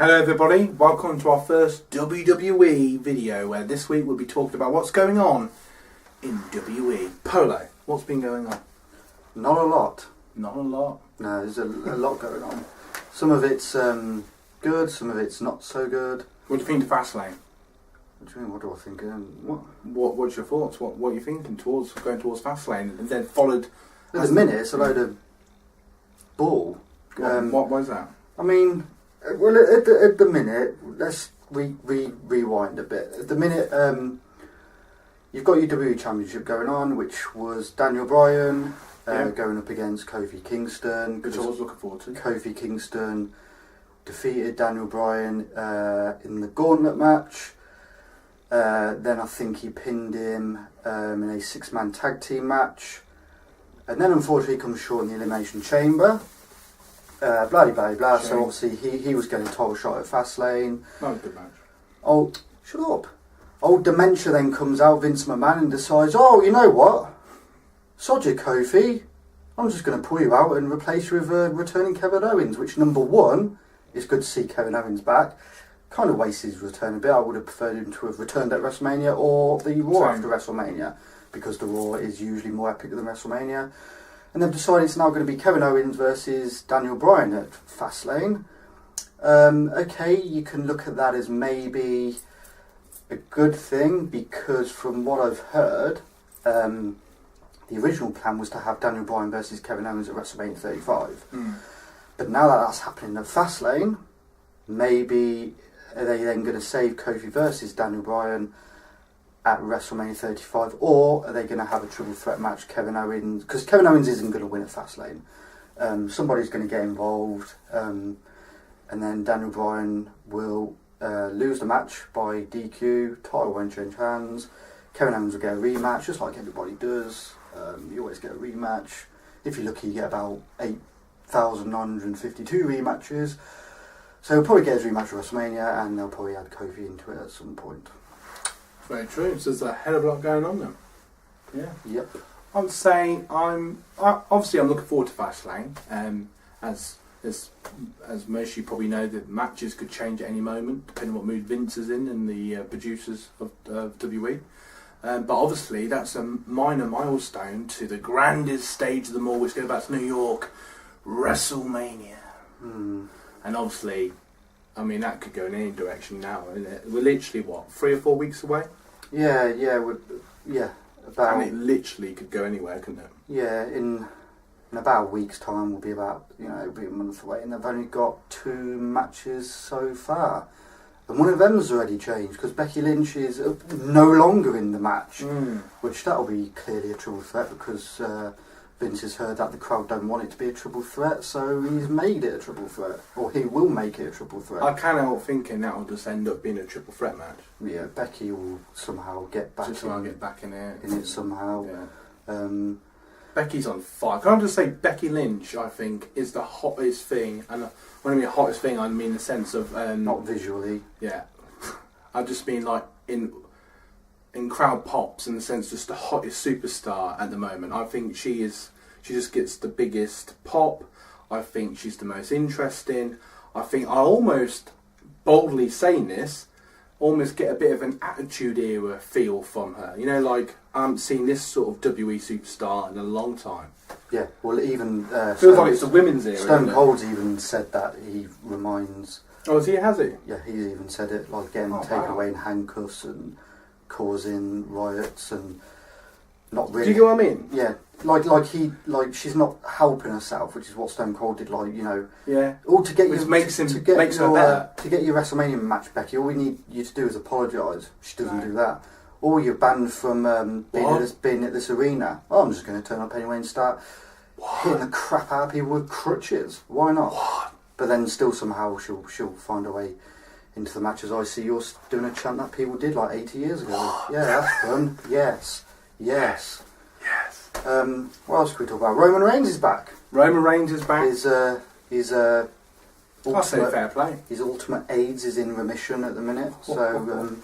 Hello everybody, welcome to our first WWE video where this week we'll be talking about what's going on in WWE. Polo, what's been going on? Not a lot. Not a lot? No, there's a lot going on. Some of it's good, some of it's not so good. What do you think of Fastlane? What do you mean, what do I think? What's your thoughts? What are you thinking going towards Fastlane? And then followed... At the minute, it's a load of bull. What was that? I mean, well, at the minute, let's rewind a bit. At the minute, you've got your WWE Championship going on, which was Daniel Bryan going up against Kofi Kingston. Which I was looking forward to. Kofi Kingston defeated Daniel Bryan in the gauntlet match. Then I think he pinned him in a 6-man tag team match. And then unfortunately he comes short in the Elimination Chamber. Blah blah blah. So obviously he was getting a title shot at Fastlane. That was a good match. Oh, shut up. Old Dementia then comes out, Vince McMahon, and decides, oh, you know what? Sod you, Kofi. I'm just going to pull you out and replace you with returning Kevin Owens, which, number one, is good to see Kevin Owens back. Kind of wasted his return a bit. I would have preferred him to have returned at WrestleMania or the Raw after WrestleMania, because the Raw is usually more epic than WrestleMania. And they've decided it's now going to be Kevin Owens versus Daniel Bryan at Fastlane. Okay, you can look at that as maybe a good thing, because from what I've heard, the original plan was to have Daniel Bryan versus Kevin Owens at WrestleMania 35. But now that that's happening at Fastlane, maybe are they then going to save Kofi versus Daniel Bryan at WrestleMania 35, or are they going to have a triple threat match, Kevin Owens, because Kevin Owens isn't going to win at Fastlane. Somebody's going to get involved, and then Daniel Bryan will lose the match by DQ, title won't change hands, Kevin Owens will get a rematch, just like everybody does. You always get a rematch. If you're lucky, you get about 8,952 rematches. So he'll probably get his rematch at WrestleMania, and they'll probably add Kofi into it at some point. Very true. So there's a hell of a lot going on then. Yeah. Yep. I'm saying I'm looking forward to Fastlane. As most of you probably know, the matches could change at any moment, depending on what mood Vince is in and the producers of WWE. But obviously, that's a minor milestone to the grandest stage of them all, which goes back to New York, WrestleMania. And obviously, I mean, that could go in any direction now, isn't it? We're literally, 3 or 4 weeks away? Yeah, about... And it literally could go anywhere, couldn't it? Yeah, in about a week's time, we'll be about, it'll be a month away, and they've only got 2 matches so far. And one of them's already changed, because Becky Lynch is no longer in the match, which that'll be clearly a triple threat, because Vince has heard that the crowd don't want it to be a triple threat, so he's made it a triple threat, or he will make it a triple threat. I can't help thinking that will just end up being a triple threat match. Yeah, Becky will somehow get back in it somehow. Yeah. Becky's on fire. Can I just say, Becky Lynch, I think, is the hottest thing, and when I mean hottest thing, I mean the sense of not visually. Yeah, I just mean like in crowd pops, in the sense just the hottest superstar at the moment. I think she just gets the biggest pop. I think she's the most interesting. I think I almost, boldly saying this, almost get a bit of an Attitude Era feel from her. Like I haven't seen this sort of WWE superstar in a long time. Yeah, well, even feels like it's the women's era. Stone Cold's even said that he reminds. Oh, has he? Yeah, he's even said it, like getting taken away in handcuffs and causing riots and not really. Do you get what I mean? Yeah, like she's not helping herself, which is what Stone Cold did. Yeah. All to get which you makes her better. To get your WrestleMania match, Becky, all we need you to do is apologise. She doesn't do that. Or you're banned from being at this arena. Oh, I'm just going to turn up anyway and start hitting the crap out of people with crutches. Why not? What? But then still somehow she'll find a way into the matches. I see you're doing a chant that people did like 80 years ago. What? Yeah, that's fun. Yes. What else can we talk about? Roman Reigns is back. Roman Reigns is back. His ultimate, fair play. His ultimate AIDS is in remission at the minute, so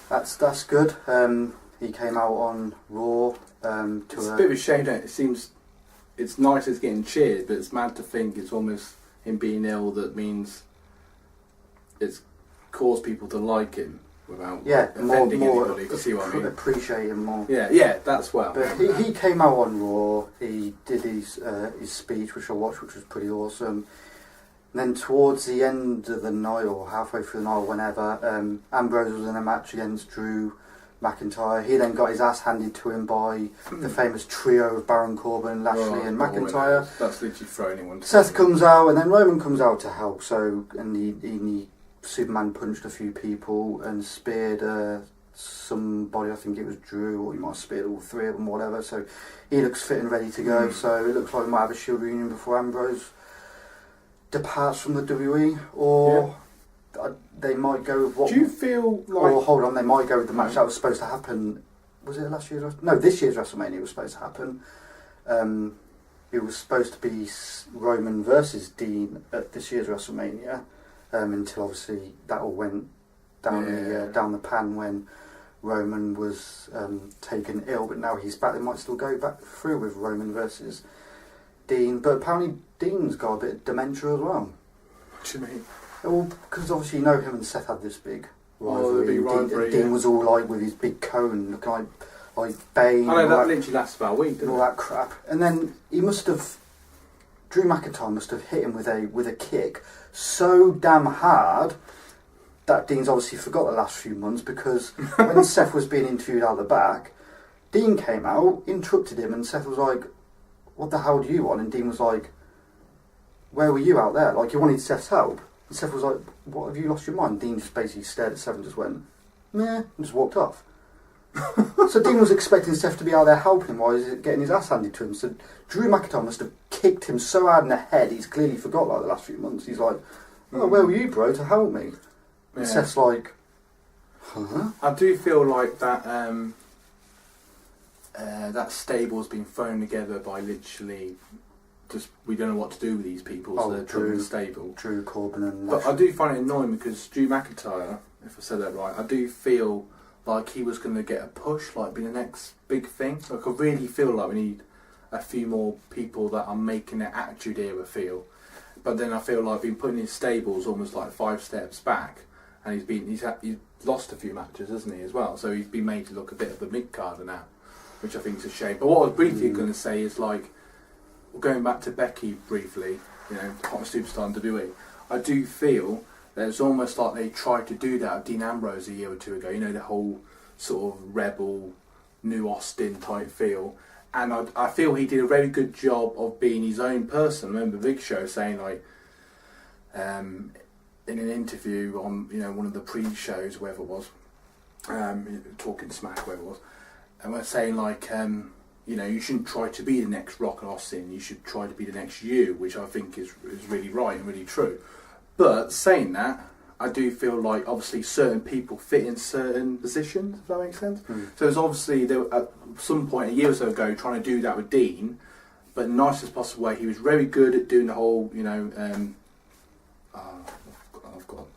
that's good. He came out on Raw. It's a bit of a shame, don't it? It seems it's nice as getting cheered, but it's mad to think it's almost him being ill that means it's caused people to like him without offending anybody. You see what I mean? Appreciate him more. Yeah, that's well. But he came out on Raw. He did his speech, which I watched, which was pretty awesome. And then towards the end of the night, or halfway through the night, or whenever, Ambrose was in a match against Drew McIntyre. He then got his ass handed to him by the famous trio of Baron Corbin, Lashley and McIntyre. That's literally throwing anyone. Seth comes out, and then Roman comes out to help. So, and he Superman punched a few people and speared somebody. I think it was Drew, or he might have speared all three of them, whatever. So he looks fit and ready to go. So it looks like we might have a Shield reunion before Ambrose departs from the WWE, or they might go with what... Do you feel like... Or, hold on, they might go with the match that was supposed to happen... Was it last year's... No, this year's WrestleMania was supposed to happen. It was supposed to be Roman versus Dean at this year's WrestleMania, until obviously that all went down the pan when Roman was taken ill, but now he's back. They might still go back through with Roman versus Dean, but apparently Dean's got a bit of dementia as well. What do you mean? Well, because obviously you know him and Seth had this big rivalry. The big rivalry, Dean was all like with his big cone, looking like Bane. I know, that literally lasts about a week, didn't all that crap. And then he must have... Drew McIntyre must have hit him with a kick so damn hard that Dean's obviously forgot the last few months, because when Seth was being interviewed out the back, Dean came out, interrupted him, and Seth was like, "What the hell do you want?" And Dean was like, "Where were you out there?" Like, he wanted Seth's help. And Seth was like, "What, have you lost your mind?" Dean just basically stared at Seth and just went, "Meh," and just walked off. So Dean was expecting Seth to be out there helping him while he's getting his ass handed to him. So Drew McIntyre must have kicked him so hard in the head, he's clearly forgot like the last few months. He's like, "Oh, where were you, bro, to help me?" And Seth's like, "Huh?" I do feel like that that stable's been thrown together by literally just, we don't know what to do with these people, so they're Drew, the stable. Drew Corbin and... But I do find it annoying because Drew McIntyre, if I said that right, I do feel like he was going to get a push, like be the next big thing. Like, I really feel like we need a few more people that are making the Attitude Era feel. But then I feel like being put in his stables almost like 5 steps back, and he's lost a few matches, hasn't he, as well? So he's been made to look a bit of a mid-carder now, which I think is a shame. But what I was briefly going to say is, like, going back to Becky briefly, you know, hottest superstar in WWE, I do feel that it's almost like they tried to do that with Dean Ambrose a year or two ago, you know, the whole sort of rebel, new Austin type feel. And I feel he did a very good job of being his own person. I remember Big Show saying, like, in an interview on, you know, one of the pre-shows, wherever it was, Talking Smack, wherever it was, and we're saying, like, you know, you shouldn't try to be the next Rock and Austin, you should try to be the next you, which I think is really right and really true. But saying that, I do feel like obviously certain people fit in certain positions, if that makes sense. So it's obviously, there, at some point a year or so ago, trying to do that with Dean, but in the nicest possible way. He was very good at doing the whole, you know, I've got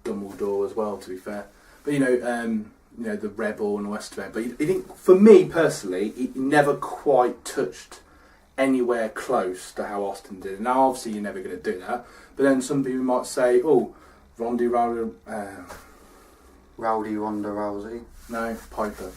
Dumbledore as well, to be fair. But you know, the rebel and the rest of it. But he didn't, for me personally, he never quite touched anywhere close to how Austin did. Now, obviously, you're never going to do that. But then some people might say, "Oh, Rowdy Ronda Rousey." No, Piper.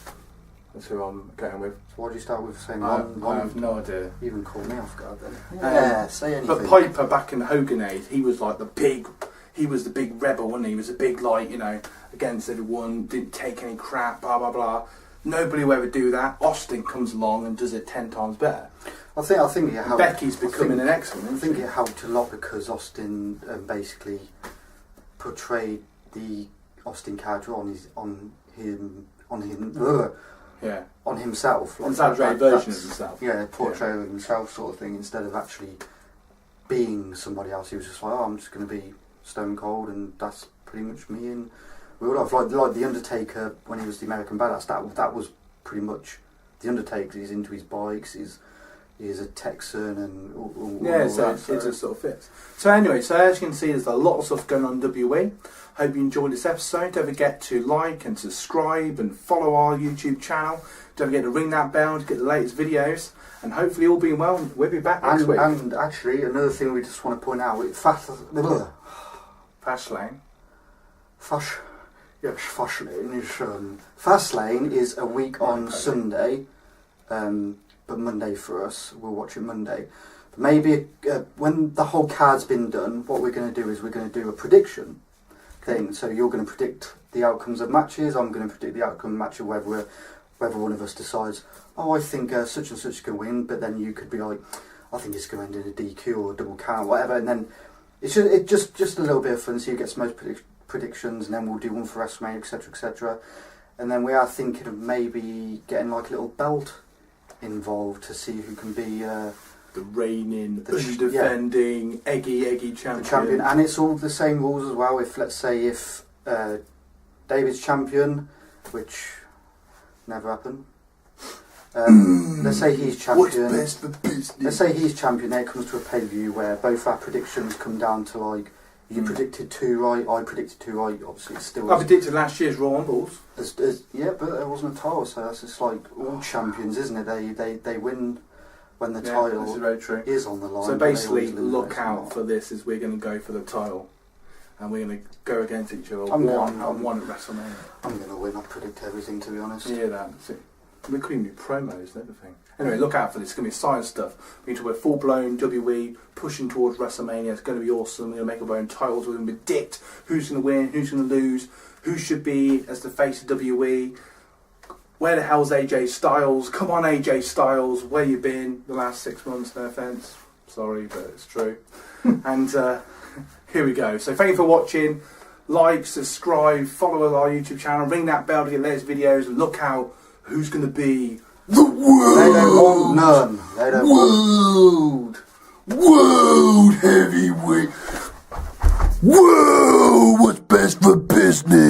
That's who I'm going with. So why do you start with saying I have no idea. You even call me off guard then. Say anything. But Piper, back in the Hogan days, he was like the big rebel, wasn't he? He was a big, like, you know, against everyone, didn't take any crap, blah, blah, blah. Nobody will ever do that. Austin comes along and does it 10 times better. I think it helped. Becky's becoming an excellent. I think it helped a lot because Austin basically portrayed the Austin character on himself. Like exaggerated version of himself. Yeah, portrayal of himself sort of thing, instead of actually being somebody else. He was just like, "Oh, I'm just going to be Stone Cold, and that's pretty much me." And real life, like the Undertaker when he was the American Badass, that was pretty much the Undertaker. He's into his bikes. He's a Texan and all so that. It just sort of fits. So anyway, so as you can see, there's a lot of stuff going on in WWE. Hope you enjoyed this episode. Don't forget to like and subscribe and follow our YouTube channel. Don't forget to ring that bell to get the latest videos. And hopefully, all being well, we'll be back next week. And actually, another thing we just want to point out: Fastlane. Fastlane is a week on Sunday, but Monday for us. We'll watch it Monday. But maybe when the whole card's been done, what we're going to do is we're going to do a prediction thing. So you're going to predict the outcomes of matches. I'm going to predict the outcome of match of whether one of us decides, oh, I think such and such can win, but then you could be like, I think it's going to end in a DQ or a double count, whatever, and then it's just a little bit of fun. So you get some most predictions, and then we'll do one for Wrestlemania, etc., etc. And then we are thinking of maybe getting like a little belt involved to see who can be the reigning, defending, eggy champion. And it's all the same rules as well. If let's say David's champion, which never happened. Let's say he's champion. What's best for business? Let's say he's champion. Then it comes to a pay-per-view where both our predictions come down to like you predicted 2 right, I predicted 2 right. Obviously, it's still. I predicted last year's Royal Rumbles. Yeah, but there wasn't a title, so that's just like all champions, isn't it? They win when the title this is very true. is on the line. So basically, look out for this. Is we're going to go for the title, and we're going to go against each other one at WrestleMania. I'm going to win. I predict everything, to be honest. Yeah, that's it. We couldn't even do promos and everything. Anyway, look out for this. It's going to be science stuff. We're going to talk about full-blown WWE pushing towards WrestleMania. It's going to be awesome. We're going to make up our own titles. We're going to predict who's going to win, who's going to lose, who should be as the face of WWE. Where the hell's AJ Styles? Come on, AJ Styles. Where you been the last 6 months? No offence. Sorry, but it's true. And here we go. So thank you for watching. Like, subscribe, follow our YouTube channel, ring that bell to get latest videos, and look out who's going to be the world. They don't want none. They don't world heavyweight. Whoa, what's best for business?